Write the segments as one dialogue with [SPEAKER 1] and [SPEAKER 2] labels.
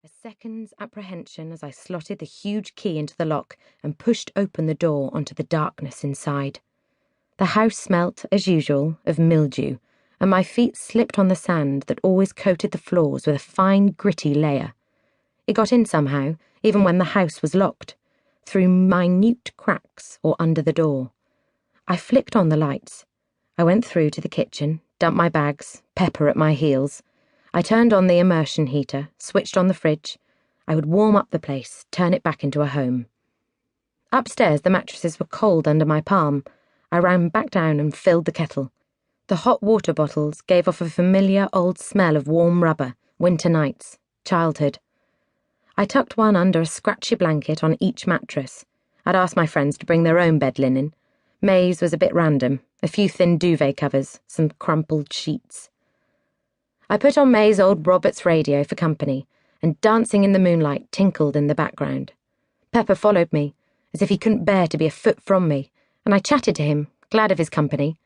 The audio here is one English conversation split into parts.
[SPEAKER 1] A second's apprehension as I slotted the huge key into the lock and pushed open the door onto the darkness inside. The house smelt, as usual, of mildew, and my feet slipped on the sand that always coated the floors with a fine, gritty layer. It got in somehow, even when the house was locked, through minute cracks or under the door. I flicked on the lights. I went through to the kitchen, dumped my bags, Pepper at my heels. I turned on the immersion heater, switched on the fridge. I would warm up the place, turn it back into a home. Upstairs, the mattresses were cold under my palm. I ran back down and filled the kettle. The hot water bottles gave off a familiar old smell of warm rubber, winter nights, childhood. I tucked one under a scratchy blanket on each mattress. I'd asked my friends to bring their own bed linen. May's was a bit random, a few thin duvet covers, some crumpled sheets. I put on May's old Roberts radio for company, and Dancing in the Moonlight tinkled in the background. Pepper followed me, as if he couldn't bear to be a foot from me, and I chatted to him, glad of his company.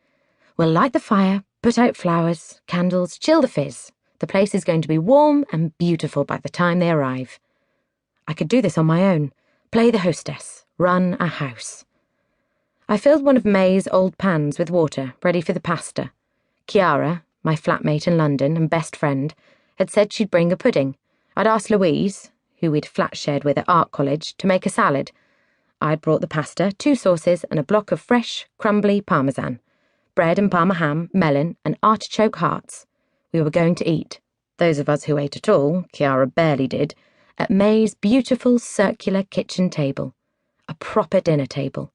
[SPEAKER 1] We'll light the fire, put out flowers, candles, chill the fizz. The place is going to be warm and beautiful by the time they arrive. I could do this on my own, play the hostess, run a house. I filled one of May's old pans with water, ready for the pasta. Chiara, my flatmate in London and best friend, had said she'd bring a pudding. I'd asked Louise, who we'd flat-shared with at art college, to make a salad. I'd brought the pasta, 2 sauces, and a block of fresh, crumbly parmesan. Bread and parma ham, melon, and artichoke hearts. We were going to eat, those of us who ate at all, Chiara barely did, at May's beautiful circular kitchen table. A proper dinner table.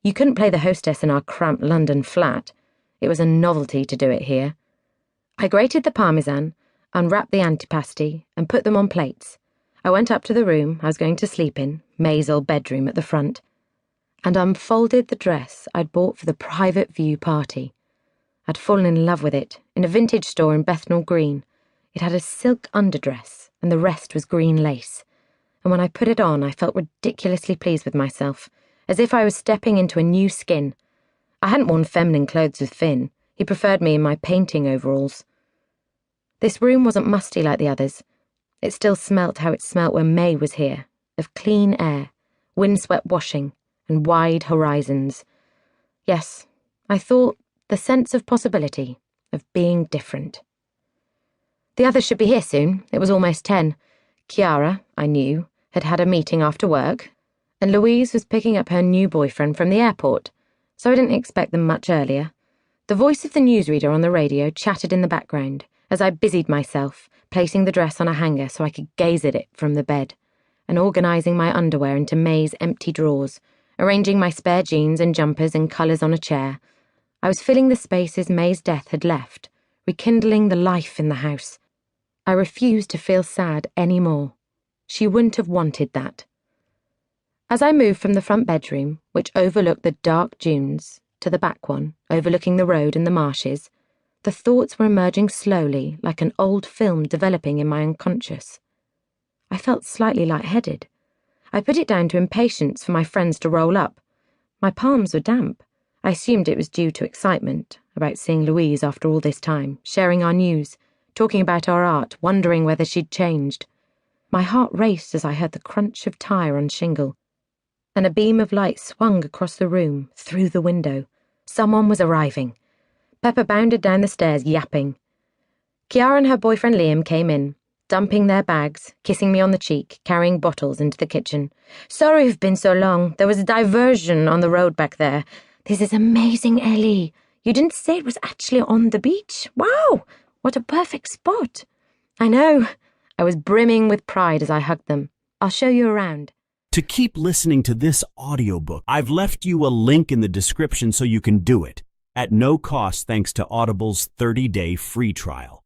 [SPEAKER 1] You couldn't play the hostess in our cramped London flat. It was a novelty to do it here. I grated the parmesan, unwrapped the antipasti, and put them on plates. I went up to the room I was going to sleep in, May's old bedroom at the front, and unfolded the dress I'd bought for the private view party. I'd fallen in love with it, in a vintage store in Bethnal Green. It had a silk underdress, and the rest was green lace. And when I put it on, I felt ridiculously pleased with myself, as if I was stepping into a new skin. I hadn't worn feminine clothes with Finn. He preferred me in my painting overalls. This room wasn't musty like the others. It still smelt how it smelt when May was here, of clean air, windswept washing, and wide horizons. Yes, I thought, the sense of possibility, of being different. The others should be here soon. It was almost 10. Chiara, I knew, had had a meeting after work, and Louise was picking up her new boyfriend from the airport, so I didn't expect them much earlier. The voice of the newsreader on the radio chattered in the background as I busied myself, placing the dress on a hanger so I could gaze at it from the bed, and organising my underwear into May's empty drawers, arranging my spare jeans and jumpers in colours on a chair. I was filling the spaces May's death had left, rekindling the life in the house. I refused to feel sad any more. She wouldn't have wanted that. As I moved from the front bedroom, which overlooked the dark dunes, to the back one, overlooking the road and the marshes, the thoughts were emerging slowly like an old film developing in my unconscious. I felt slightly lightheaded. I put it down to impatience for my friends to roll up. My palms were damp. I assumed it was due to excitement about seeing Louise after all this time, sharing our news, talking about our art, wondering whether she'd changed. My heart raced as I heard the crunch of tire on shingle, and a beam of light swung across the room, through the window. Someone was arriving. Pepper bounded down the stairs, yapping. Chiara and her boyfriend Liam came in, dumping their bags, kissing me on the cheek, carrying bottles into the kitchen. "Sorry you've been so long. There was a diversion on the road back there. This is amazing, Ellie. You didn't say it was actually on the beach? Wow! What a perfect spot." "I know." I was brimming with pride as I hugged them. "I'll show you around."
[SPEAKER 2] To keep listening to this audiobook, I've left you a link in the description so you can do it, at no cost thanks to Audible's 30-day free trial.